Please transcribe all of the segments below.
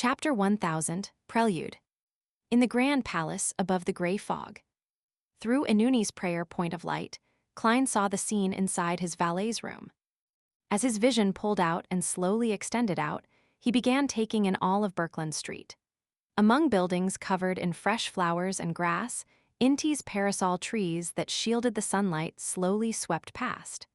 Chapter 1000, Prelude. In the grand palace above the gray fog. Through Inuni's prayer point of light, Klein saw the scene inside his valet's room. As his vision pulled out and slowly extended out, he began taking in all of Birkeland Street. Among buildings covered in fresh flowers and grass, Inti's parasol trees that shielded the sunlight slowly swept past.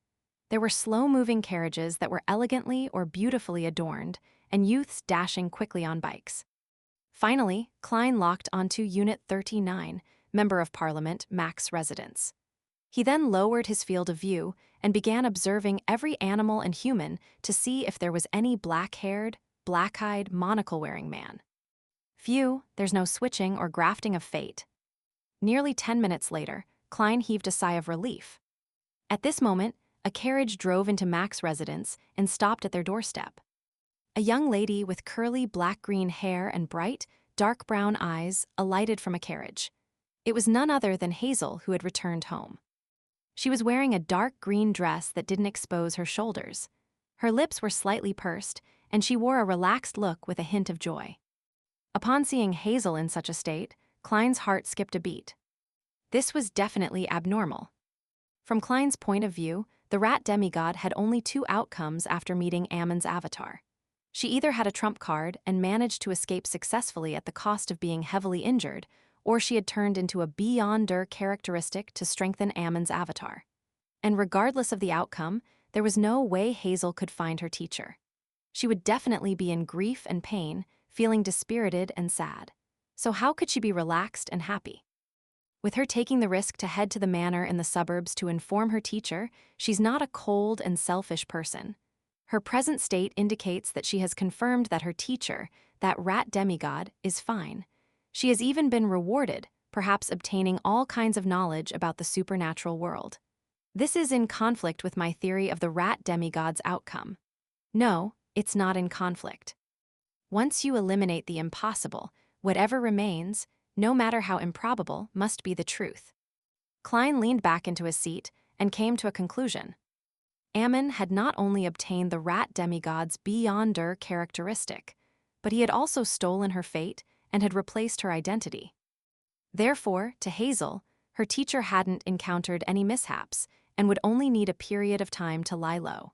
There were slow-moving carriages that were elegantly or beautifully adorned, and youths dashing quickly on bikes. Finally, Klein locked onto Unit 39, Member of Parliament Mac's residence. He then lowered his field of view and began observing every animal and human to see if there was any black-haired, black-eyed, monocle-wearing man. Phew, there's no switching or grafting of fate. Nearly 10 minutes later, Klein heaved a sigh of relief. At this moment, a carriage drove into Mac's residence and stopped at their doorstep. A young lady with curly black-green hair and bright, dark brown eyes alighted from a carriage. It was none other than Hazel, who had returned home. She was wearing a dark green dress that didn't expose her shoulders. Her lips were slightly pursed, and she wore a relaxed look with a hint of joy. Upon seeing Hazel in such a state, Klein's heart skipped a beat. This was definitely abnormal. From Klein's point of view, the rat demigod had only two outcomes after meeting Ammon's avatar. She either had a trump card and managed to escape successfully at the cost of being heavily injured, or she had turned into a beyonder characteristic to strengthen Ammon's avatar. And regardless of the outcome, there was no way Hazel could find her teacher. She would definitely be in grief and pain, feeling dispirited and sad. So how could she be relaxed and happy? With her taking the risk to head to the manor in the suburbs to inform her teacher, she's not a cold and selfish person. Her present state indicates that she has confirmed that her teacher, that rat demigod, is fine. She has even been rewarded, perhaps obtaining all kinds of knowledge about the supernatural world. This is in conflict with my theory of the rat demigod's outcome. No, it's not in conflict. Once you eliminate the impossible, whatever remains, no matter how improbable, must be the truth. Klein leaned back into his seat and came to a conclusion. Ammon had not only obtained the rat demigod's beyonder characteristic, but he had also stolen her fate and had replaced her identity. Therefore, to Hazel, her teacher hadn't encountered any mishaps and would only need a period of time to lie low.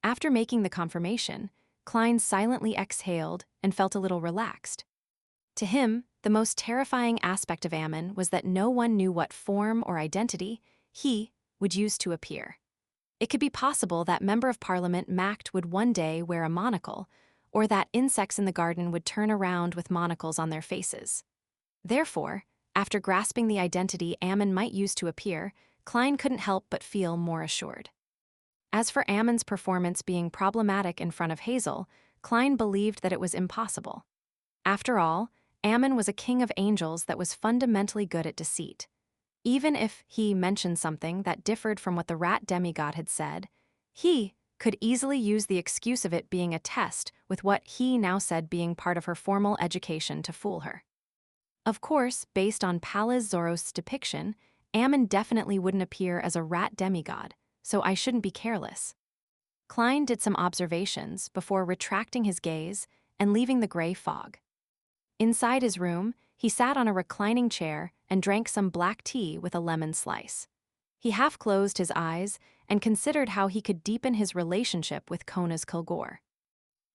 After making the confirmation, Klein silently exhaled and felt a little relaxed. To him, the most terrifying aspect of Ammon was that no one knew what form or identity he would use to appear. It could be possible that Member of Parliament Mac would one day wear a monocle, or that insects in the garden would turn around with monocles on their faces. Therefore, after grasping the identity Ammon might use to appear, Klein couldn't help but feel more assured. As for Ammon's performance being problematic in front of Hazel, Klein believed that it was impossible. After all, Ammon was a king of angels that was fundamentally good at deceit. Even if he mentioned something that differed from what the rat demigod had said, he could easily use the excuse of it being a test with what he now said being part of her formal education to fool her. Of course, based on Pallas Zoros's depiction, Ammon definitely wouldn't appear as a rat demigod, so I shouldn't be careless. Klein did some observations before retracting his gaze and leaving the gray fog. Inside his room, he sat on a reclining chair and drank some black tea with a lemon slice. He half closed his eyes and considered how he could deepen his relationship with Kona's Kilgore.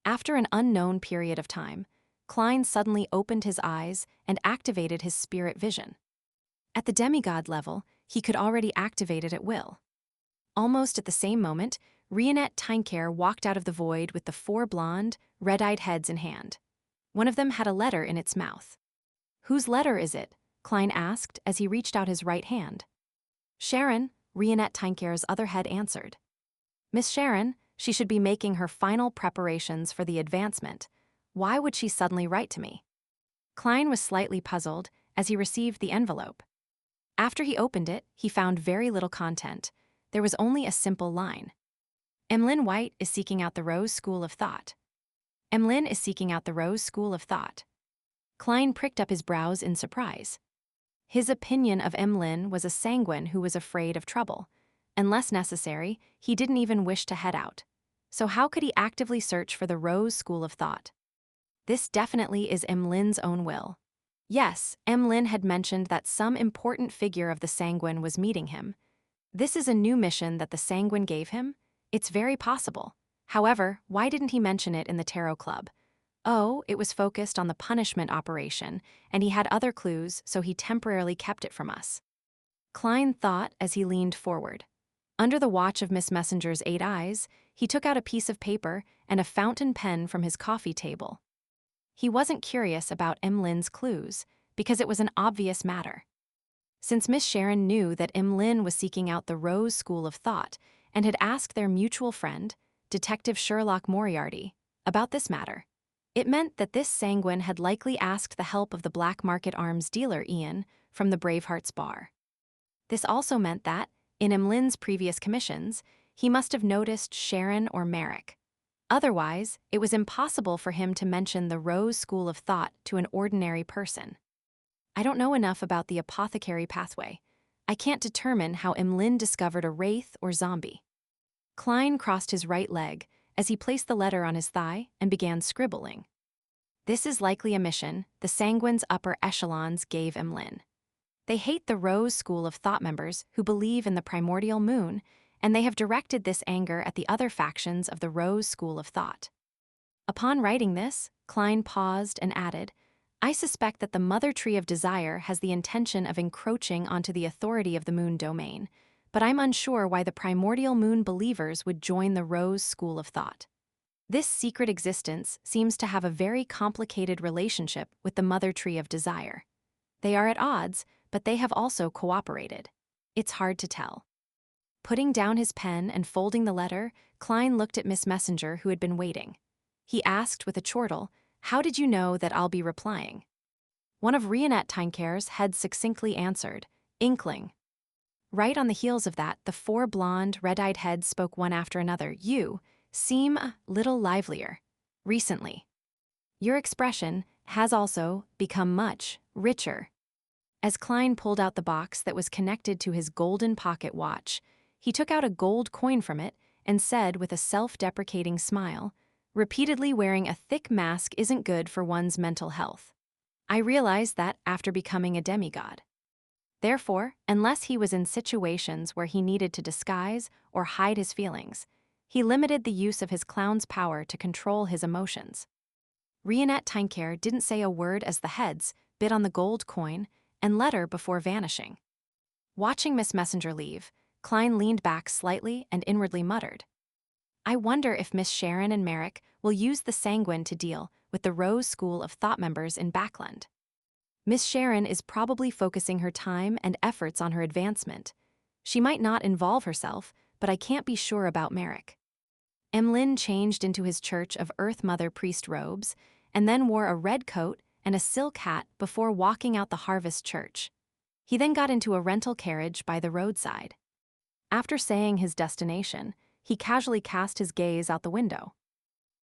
After an unknown period of time, Klein suddenly opened his eyes and activated his spirit vision. At the demigod level, he could already activate it at will. Almost at the same moment, Rionette Tinker walked out of the void with the four blonde, red-eyed heads in hand. One of them had a letter in its mouth. "Whose letter is it?" Klein asked as he reached out his right hand. "Sharon," Rionette Tinker's other head answered. "Miss Sharon, she should be making her final preparations for the advancement. Why would she suddenly write to me?" Klein was slightly puzzled as he received the envelope. After he opened it, he found very little content. There was only a simple line. Emlin White is seeking out the Rose School of Thought. Emlin is seeking out the Rose School of Thought. Klein pricked up his brows in surprise. His opinion of Emlin was a sanguine who was afraid of trouble. Unless necessary, he didn't even wish to head out. So how could he actively search for the Rose School of Thought? This definitely is Emlin's own will. Yes, Emlin had mentioned that some important figure of the Sanguin was meeting him. This is a new mission that the Sanguin gave him? It's very possible. However, why didn't he mention it in the Tarot Club? Oh, it was focused on the punishment operation, and he had other clues, so he temporarily kept it from us. Klein thought as he leaned forward. Under the watch of Miss Messenger's 8 eyes, he took out a piece of paper and a fountain pen from his coffee table. He wasn't curious about Emlin's clues, because it was an obvious matter. Since Miss Sharon knew that Emlin was seeking out the Rose School of Thought and had asked their mutual friend, Detective Sherlock Moriarty, about this matter, it meant that this Sanguin had likely asked the help of the black market arms dealer Ian from the Bravehearts bar. This also meant that, in Emlin's previous commissions, he must have noticed Sharon or Merrick. Otherwise, it was impossible for him to mention the Rose School of Thought to an ordinary person. I don't know enough about the apothecary pathway. I can't determine how Emlin discovered a wraith or zombie. Klein crossed his right leg as he placed the letter on his thigh and began scribbling. This is likely a mission the Sanguin's upper echelons gave Emlin. They hate the Rose School of Thought members who believe in the primordial moon, and they have directed this anger at the other factions of the Rose School of Thought. Upon writing this, Klein paused and added, I suspect that the Mother Tree of Desire has the intention of encroaching onto the authority of the moon domain, but I'm unsure why the primordial moon believers would join the Rose School of Thought. This secret existence seems to have a very complicated relationship with the Mother Tree of Desire. They are at odds, but they have also cooperated. It's hard to tell. Putting down his pen and folding the letter, Klein looked at Miss Messenger, who had been waiting. He asked with a chortle, How did you know that I'll be replying? One of Rionette Tinecare's had succinctly answered, Inkling. Right on the heels of that, the 4 blonde, red-eyed heads spoke one after another. You seem a little livelier. Recently. Your expression has also become much richer. As Klein pulled out the box that was connected to his golden pocket watch, he took out a gold coin from it and said with a self-deprecating smile, repeatedly wearing a thick mask isn't good for one's mental health. I realized that after becoming a demigod. Therefore, unless he was in situations where he needed to disguise or hide his feelings, he limited the use of his clown's power to control his emotions. Rionette Tinecare didn't say a word as the heads bit on the gold coin and letter before vanishing. Watching Miss Messenger leave, Klein leaned back slightly and inwardly muttered, I wonder if Miss Sharon and Merrick will use the Sanguin to deal with the Rose School of Thought members in Backland. Miss Sharon is probably focusing her time and efforts on her advancement. She might not involve herself, but I can't be sure about Merrick. Emlin changed into his Church of Earth Mother priest robes and then wore a red coat and a silk hat before walking out the Harvest Church. He then got into a rental carriage by the roadside. After saying his destination, he casually cast his gaze out the window.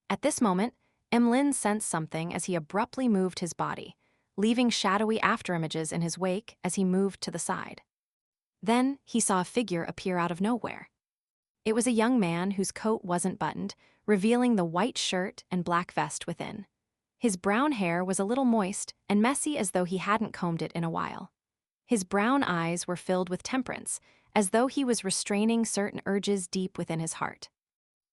At this moment, Emlin sensed something as he abruptly moved his body, leaving shadowy afterimages in his wake as he moved to the side. Then he saw a figure appear out of nowhere. It was a young man whose coat wasn't buttoned, revealing the white shirt and black vest within. His brown hair was a little moist and messy as though he hadn't combed it in a while. His brown eyes were filled with temperance, as though he was restraining certain urges deep within his heart.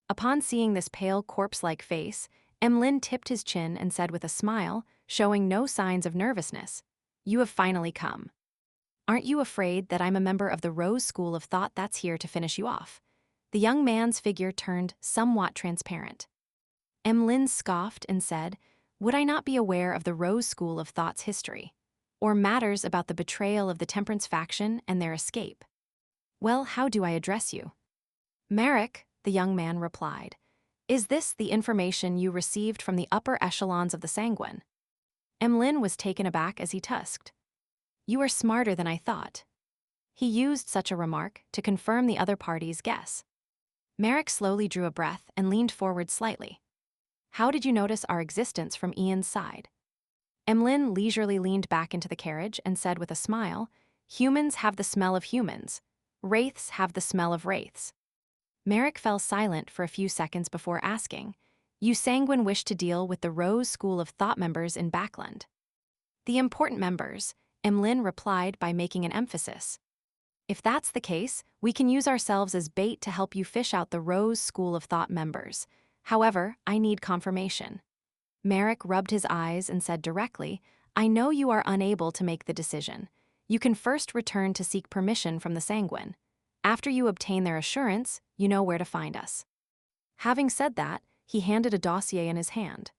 Upon seeing this pale corpse-like face, Emlin tipped his chin and said with a smile, showing no signs of nervousness, You have finally come. Aren't you afraid that I'm a member of the Rose School of Thought that's here to finish you off? The young man's figure turned somewhat transparent. Emlin scoffed and said, Would I not be aware of the Rose School of Thought's history, or matters about the betrayal of the Temperance faction and their escape? Well, how do I address you? Merrick, the young man replied. Is this the information you received from the upper echelons of the Sanguin? Emlin was taken aback as he tusked. You are smarter than I thought. He used such a remark to confirm the other party's guess. Merrick slowly drew a breath and leaned forward slightly. How did you notice our existence from Ian's side? Emlin leisurely leaned back into the carriage and said with a smile, Humans have the smell of humans. Wraiths have the smell of wraiths. Merrick fell silent for a few seconds before asking, You Sanguin wish to deal with the Rose School of Thought members in Backland. The important members, Emlin replied by making an emphasis. If that's the case, we can use ourselves as bait to help you fish out the Rose School of Thought members. However, I need confirmation. Merrick rubbed his eyes and said directly, I know you are unable to make the decision. You can first return to seek permission from the Sanguin. After you obtain their assurance, you know where to find us. Having said that, he handed a dossier in his hand.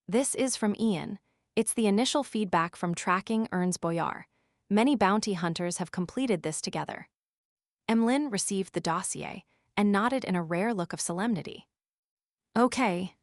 This is from Ian. It's the initial feedback from tracking Ernst Boyar. Many bounty hunters have completed this together. Emlyn received the dossier and nodded in a rare look of solemnity. Okay,